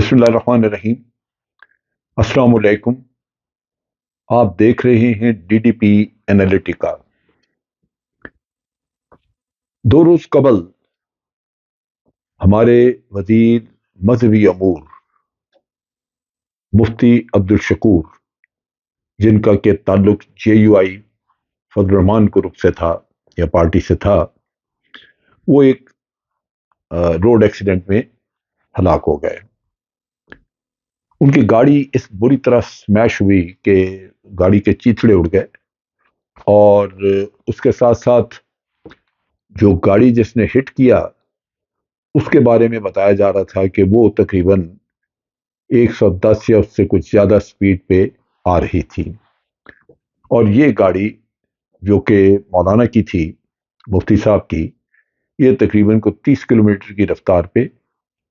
بسم اللہ الرحمن الرحیم۔ السلام علیکم۔ آپ دیکھ رہے ہیں ڈی ڈی پی انالیٹیکا۔ 2 روز قبل ہمارے وزیر مذہبی امور مفتی عبدالشکور، جن کا کہ تعلق جے you I Fazal Rahman group سے تھا یا پارٹی سے تھا، وہ ایک روڈ ایکسیڈنٹ میں ہلاک ہو گئے۔ ان کی گاڑی اس بری طرح سمیش ہوئی کہ گاڑی کے چیتھڑے اڑ گئے، اور اس کے ساتھ ساتھ جو گاڑی جس نے ہٹ کیا اس کے بارے میں بتایا جا رہا تھا کہ وہ تقریباً 110 یا اس سے کچھ زیادہ سپیڈ پہ آ رہی تھی، اور یہ گاڑی جو کہ مولانا کی تھی، مفتی صاحب کی، یہ تقریباً 30 کلومیٹر کی رفتار پہ،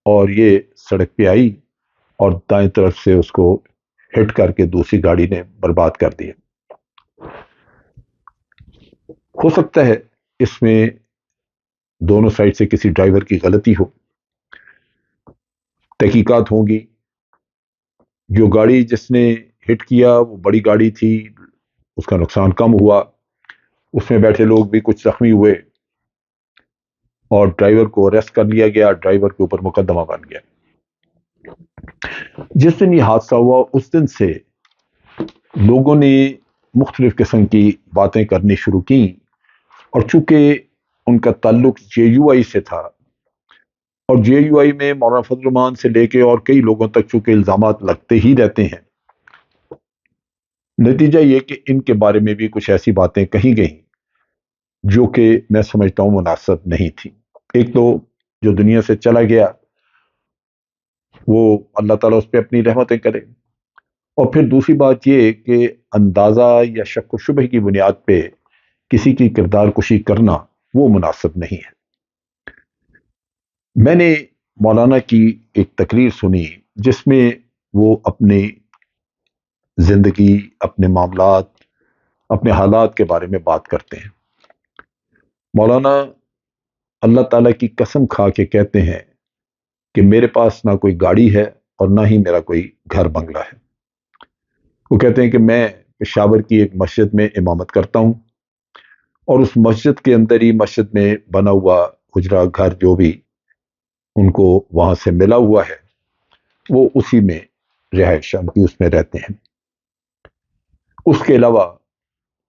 اور یہ سڑک پہ آئی اور دائیں طرف سے اس کو ہٹ کر کے دوسری گاڑی نے برباد کر دیا۔ ہو سکتا ہے اس میں دونوں سائڈ سے کسی ڈرائیور کی غلطی ہو، تحقیقات ہوں گی۔ جو گاڑی جس نے ہٹ کیا وہ بڑی گاڑی تھی، اس کا نقصان کم ہوا، اس میں بیٹھے لوگ بھی کچھ زخمی ہوئے، اور ڈرائیور کو اریسٹ کر لیا گیا، ڈرائیور کے اوپر مقدمہ بن گیا۔ جس دن یہ حادثہ ہوا اس دن سے لوگوں نے مختلف قسم کی باتیں کرنی شروع کی، اور چونکہ ان کا تعلق جے یو آئی سے تھا، اور جے یو آئی میں مولانا فضل الرحمان سے لے کے اور کئی لوگوں تک چونکہ الزامات لگتے ہی رہتے ہیں، نتیجہ یہ کہ ان کے بارے میں بھی کچھ ایسی باتیں کہی گئیں جو کہ میں سمجھتا ہوں مناسب نہیں تھی۔ ایک تو جو دنیا سے چلا گیا وہ اللہ تعالیٰ اس پہ اپنی رحمتیں کرے، اور پھر دوسری بات یہ کہ اندازہ یا شک و شبہ کی بنیاد پہ کسی کی کردار کشی کرنا وہ مناسب نہیں ہے۔ میں نے مولانا کی ایک تقریر سنی جس میں وہ اپنی زندگی، اپنے معاملات، اپنے حالات کے بارے میں بات کرتے ہیں۔ مولانا اللہ تعالیٰ کی قسم کھا کے کہتے ہیں کہ میرے پاس نہ کوئی گاڑی ہے اور نہ ہی میرا کوئی گھر بنگلہ ہے۔ وہ کہتے ہیں کہ میں پشاور کی ایک مسجد میں امامت کرتا ہوں، اور اس مسجد کے اندر ہی مسجد میں بنا ہوا حجرہ گھر جو بھی ان کو وہاں سے ملا ہوا ہے، وہ اسی میں رہائش کی اس میں رہتے ہیں۔ اس کے علاوہ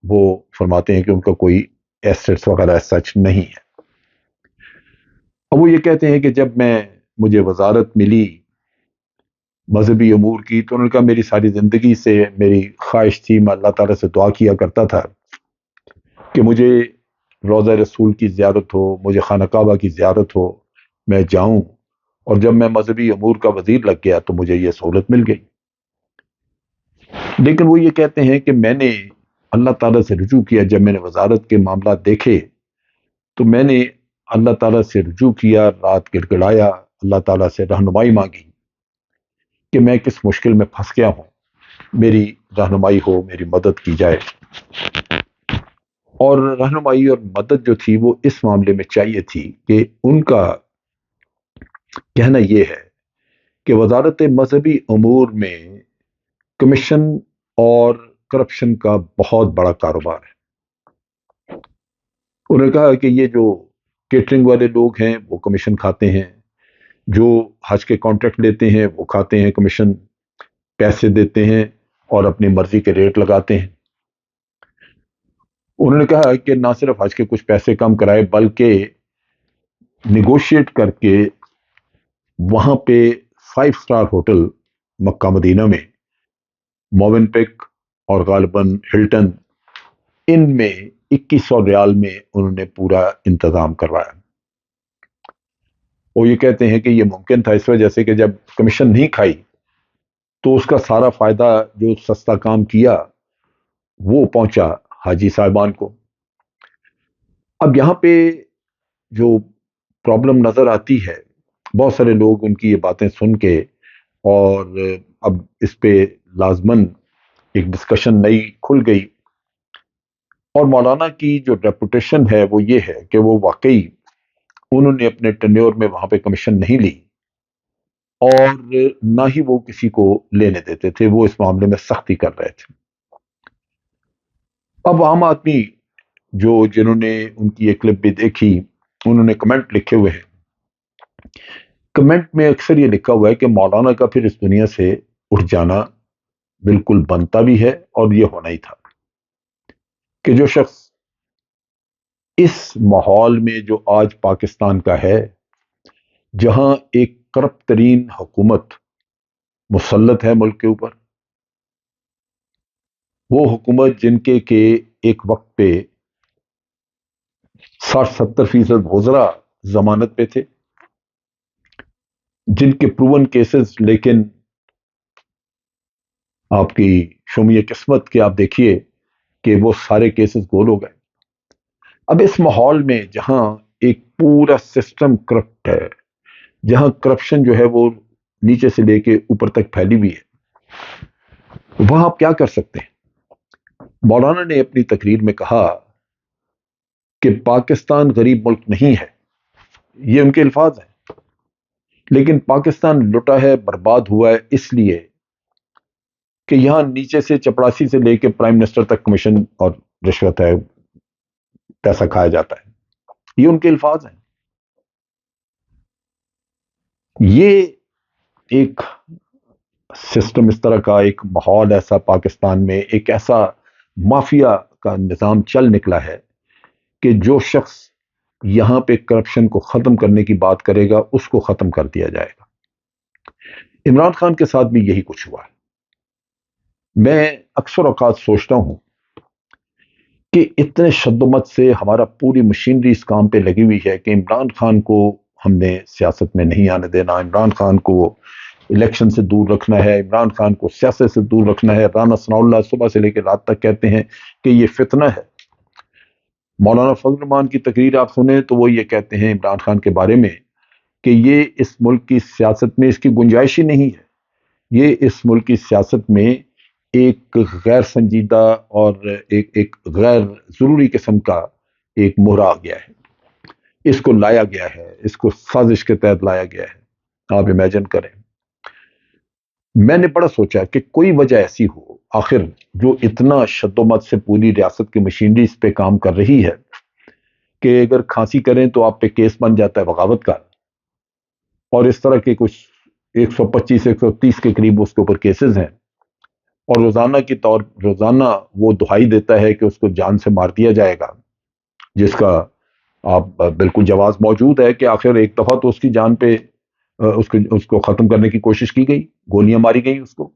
وہ فرماتے ہیں کہ ان کا کوئی ایسٹس وغیرہ سچ نہیں ہے۔ اب وہ یہ کہتے ہیں کہ جب مجھے وزارت ملی مذہبی امور کی، تو انہوں نے کہا میری ساری زندگی سے میری خواہش تھی، میں اللہ تعالیٰ سے دعا کیا کرتا تھا کہ مجھے روضہ رسول کی زیارت ہو، مجھے خانہ کعبہ کی زیارت ہو، میں جاؤں، اور جب میں مذہبی امور کا وزیر لگ گیا تو مجھے یہ سہولت مل گئی۔ لیکن وہ یہ کہتے ہیں کہ میں نے اللہ تعالیٰ سے رجوع کیا، جب میں نے وزارت کے معاملات دیکھے تو میں نے اللہ تعالیٰ سے رجوع کیا، رات گڑ گڑایا، اللہ تعالیٰ سے رہنمائی مانگی کہ میں کس مشکل میں پھنس گیا ہوں، میری رہنمائی ہو، میری مدد کی جائے۔ اور رہنمائی اور مدد جو تھی وہ اس معاملے میں چاہیے تھی کہ ان کا کہنا یہ ہے کہ وزارت مذہبی امور میں کمیشن اور کرپشن کا بہت بڑا کاروبار ہے۔ انہوں نے کہا کہ یہ جو کیٹرنگ والے لوگ ہیں وہ کمیشن کھاتے ہیں، جو حج کے کانٹریکٹ لیتے ہیں وہ کھاتے ہیں کمیشن، پیسے دیتے ہیں اور اپنی مرضی کے ریٹ لگاتے ہیں۔ انہوں نے کہا کہ نہ صرف حج کے کچھ پیسے کم کرائے بلکہ نیگوشیٹ کر کے وہاں پہ 5 اسٹار ہوٹل مکہ مدینہ میں، موون پک اور غالباً ہلٹن، ان میں 2100 ریال میں انہوں نے پورا انتظام کروایا۔ وہ یہ کہتے ہیں کہ یہ ممکن تھا اس وجہ سے کہ جب کمیشن نہیں کھائی تو اس کا سارا فائدہ جو سستا کام کیا وہ پہنچا حاجی صاحبان کو۔ اب یہاں پہ جو پرابلم نظر آتی ہے، بہت سارے لوگ ان کی یہ باتیں سن کے، اور اب اس پہ لازماً ایک ڈسکشن نئی کھل گئی، اور مولانا کی جو ریپوٹیشن ہے وہ یہ ہے کہ وہ واقعی انہوں نے اپنے ٹینیور میں وہاں پہ کمیشن نہیں لی، اور نہ ہی وہ کسی کو لینے دیتے تھے، وہ اس معاملے میں سختی کر رہے تھے۔ اب عام آدمی جنہوں نے ان کی یہ کلپ بھی دیکھی، انہوں نے کمنٹ لکھے ہوئے ہیں۔ کمنٹ میں اکثر یہ لکھا ہوا ہے کہ مولانا کا پھر اس دنیا سے اٹھ جانا بالکل بنتا بھی ہے اور یہ ہونا ہی تھا، کہ جو شخص اس ماحول میں جو آج پاکستان کا ہے، جہاں ایک کرپٹ ترین حکومت مسلط ہے ملک کے اوپر، وہ حکومت جن کے کہ ایک وقت پہ 60-70% وزراء ضمانت پہ تھے، جن کے پروون کیسز، لیکن آپ کی شومی قسمت کے آپ دیکھیے کہ وہ سارے کیسز گول ہو گئے۔ اب اس ماحول میں جہاں ایک پورا سسٹم کرپٹ ہے، جہاں کرپشن جو ہے وہ نیچے سے لے کے اوپر تک پھیلی ہوئی ہے، وہاں آپ کیا کر سکتے ہیں؟ مولانا نے اپنی تقریر میں کہا کہ پاکستان غریب ملک نہیں ہے، یہ ان کے الفاظ ہیں، لیکن پاکستان لٹا ہے، برباد ہوا ہے اس لیے کہ یہاں نیچے سے چپڑاسی سے لے کے پرائم منسٹر تک کمیشن اور رشوت ہے، پیسہ کھایا جاتا ہے، یہ ان کے الفاظ ہیں۔ یہ ایک سسٹم اس طرح کا، ایک ماحول ایسا پاکستان میں، ایک ایسا مافیا کا نظام چل نکلا ہے کہ جو شخص یہاں پہ کرپشن کو ختم کرنے کی بات کرے گا اس کو ختم کر دیا جائے گا۔ عمران خان کے ساتھ بھی یہی کچھ ہوا ہے۔ میں اکثر اوقات سوچتا ہوں کہ اتنے شدت سے ہمارا پوری مشینری اس کام پہ لگی ہوئی ہے کہ عمران خان کو ہم نے سیاست میں نہیں آنے دینا، عمران خان کو الیکشن سے دور رکھنا ہے، عمران خان کو سیاست سے دور رکھنا ہے۔ رانا ثناء اللہ صبح سے لے کے رات تک کہتے ہیں کہ یہ فتنہ ہے۔ مولانا فضل الرحمان کی تقریر آپ سنیں تو وہ یہ کہتے ہیں عمران خان کے بارے میں کہ یہ اس ملک کی سیاست میں اس کی گنجائش ہی نہیں ہے، یہ اس ملک کی سیاست میں ایک غیر سنجیدہ اور ایک غیر ضروری قسم کا ایک مہرا آ گیا ہے، اس کو لایا گیا ہے، اس کو سازش کے تحت لایا گیا ہے۔ آپ امیجن کریں، میں نے بڑا سوچا کہ کوئی وجہ ایسی ہو آخر جو اتنا شدت سے پوری ریاست کی مشینری اس پہ کام کر رہی ہے کہ اگر کھانسی کریں تو آپ پہ کیس بن جاتا ہے بغاوت کا، اور اس طرح کے کچھ 125-130 کے قریب اس کے اوپر کیسز ہیں، اور روزانہ وہ دہائی دیتا ہے کہ اس کو جان سے مار دیا جائے گا، جس کا آپ بالکل جواز موجود ہے کہ آخر ایک دفعہ تو اس کی جان پہ اس کو ختم کرنے کی کوشش کی گئی، گولیاں ماری گئی، اس کو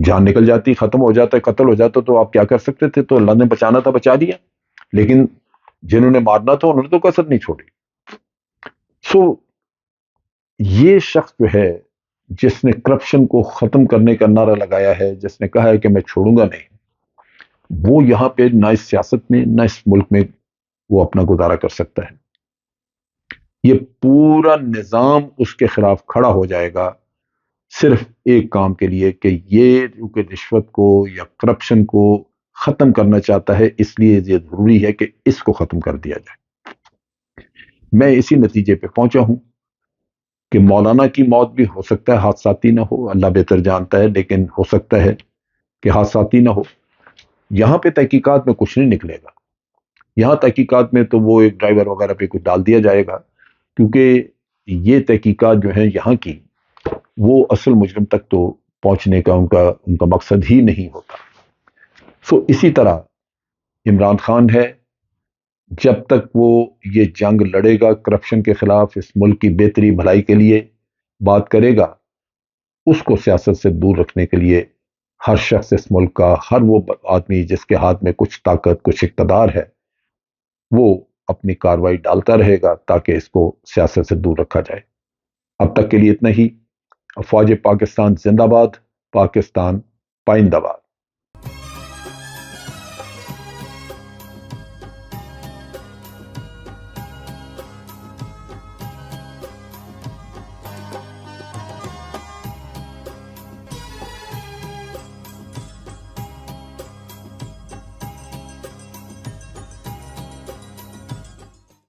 جان نکل جاتی، ختم ہو جاتا ہے، قتل ہو جاتا، تو آپ کیا کر سکتے تھے؟ تو اللہ نے بچانا تھا، بچا دیا، لیکن جنہوں نے مارنا تھا انہوں نے تو کسر نہیں چھوڑی۔ سو یہ شخص جو ہے جس نے کرپشن کو ختم کرنے کا نعرہ لگایا ہے، جس نے کہا ہے کہ میں چھوڑوں گا نہیں، وہ یہاں پہ نہ اس سیاست میں نہ اس ملک میں وہ اپنا گزارا کر سکتا ہے۔ یہ پورا نظام اس کے خلاف کھڑا ہو جائے گا صرف ایک کام کے لیے کہ یہ جو کہ رشوت کو یا کرپشن کو ختم کرنا چاہتا ہے، اس لیے یہ ضروری ہے کہ اس کو ختم کر دیا جائے۔ میں اسی نتیجے پہ پہنچا ہوں کہ مولانا کی موت بھی ہو سکتا ہے حادثاتی نہ ہو، اللہ بہتر جانتا ہے، لیکن ہو سکتا ہے کہ حادثاتی نہ ہو۔ یہاں پہ تحقیقات میں کچھ نہیں نکلے گا، یہاں تحقیقات میں تو وہ ایک ڈرائیور وغیرہ پہ کچھ ڈال دیا جائے گا، کیونکہ یہ تحقیقات جو ہیں یہاں کی، وہ اصل مجرم تک تو پہنچنے کا ان کا مقصد ہی نہیں ہوتا۔ سو اسی طرح عمران خان ہے، جب تک وہ یہ جنگ لڑے گا کرپشن کے خلاف، اس ملک کی بہتری بھلائی کے لیے بات کرے گا، اس کو سیاست سے دور رکھنے کے لیے ہر شخص اس ملک کا، ہر وہ آدمی جس کے ہاتھ میں کچھ طاقت کچھ اقتدار ہے، وہ اپنی کارروائی ڈالتا رہے گا تاکہ اس کو سیاست سے دور رکھا جائے۔ اب تک کے لیے اتنا ہی۔ افواج پاکستان زندہ باد، پاکستان پائندہ باد۔